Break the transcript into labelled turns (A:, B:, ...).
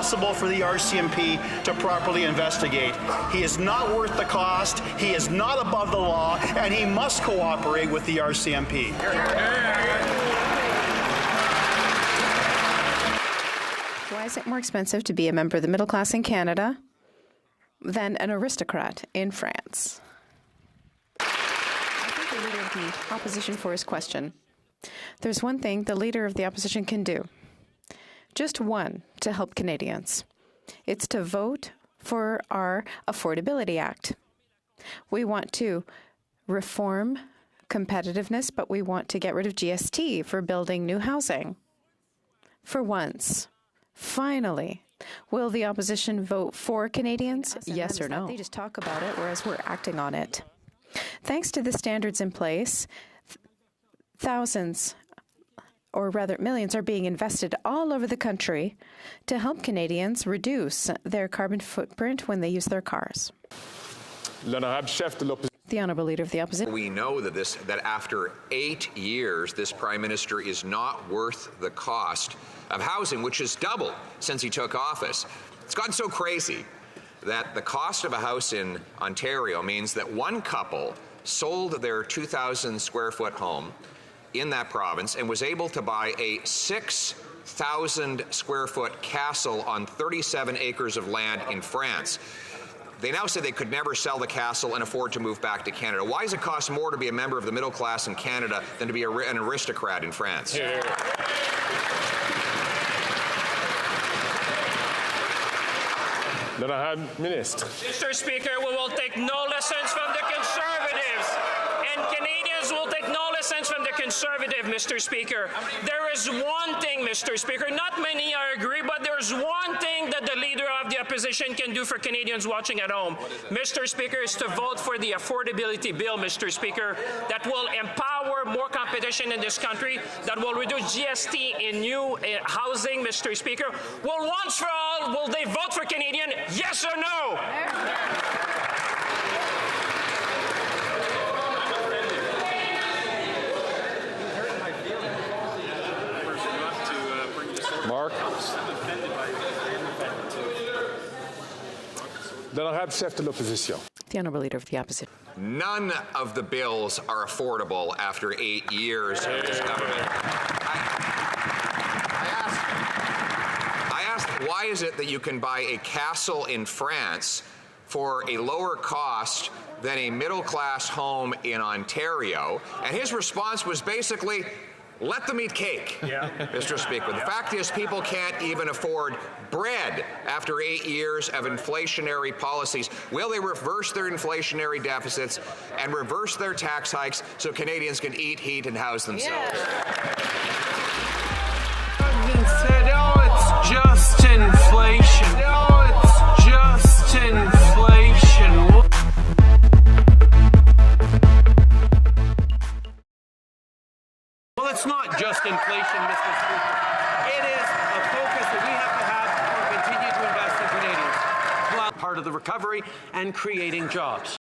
A: impossible for the RCMP to properly investigate. He is not worth the cost, he is not above the law, and he must cooperate with the RCMP.
B: Why is it more expensive to be a member of the middle class in Canada than an aristocrat in France? I thank the Leader of the Opposition for his question. There's one thing the Leader of the Opposition can do. Just one to help Canadians. It's to vote for our Affordability Act. We want to reform competitiveness, but we want to get rid of GST for building new housing. For once, finally, will the opposition vote for Canadians? Yes or no? They just talk about it, whereas we're acting on it. Thanks to the standards in place, thousands, or rather millions, are being invested all over the country to help Canadians reduce their carbon footprint when they use their cars. The Honourable Leader of the Opposition.
C: We know that after 8 years, this Prime Minister is not worth the cost of housing, which has doubled since he took office. It's gotten so crazy that the cost of a house in Ontario means that one couple sold their 2,000 square foot home in that province and was able to buy a 6,000 square foot castle on 37 acres of land in France. They now say they could never sell the castle and afford to move back to Canada. Why does it cost more to be a member of the middle class in Canada than to be an aristocrat in France?
D: Yeah.
E: Mr. Speaker, we will take no lessons from the Conservatives, and Canadians will take no lessons from the Conservative, Mr. Speaker. There is one thing, Mr. Speaker, not many I agree, but there's one thing that the Leader of the Opposition can do for Canadians watching at home, Mr. Speaker, is to vote for the affordability bill, Mr. Speaker, that will empower more competition in this country, that will reduce GST in new housing, Mr. Speaker. Well, once for all, will they vote for Canadian? Yes or no?
D: Mark.
B: The Honourable Leader of the Opposition.
C: None of the bills are affordable after 8 years of this government. I asked, why is it that you can buy a castle in France for a lower cost than a middle-class home in Ontario? And his response was basically, let them eat cake, Mr. Speaker. The fact is, people can't even afford bread after 8 years of inflationary policies. Will they reverse their inflationary deficits and reverse their tax hikes so Canadians can eat, heat, and house themselves?
F: Said, oh, it's just inflation. Oh, it's just inflation. Well, it's not just inflation, Mr. Speaker. It is a focus that we have to have to continue to invest in Canadians. Part of the recovery and creating jobs.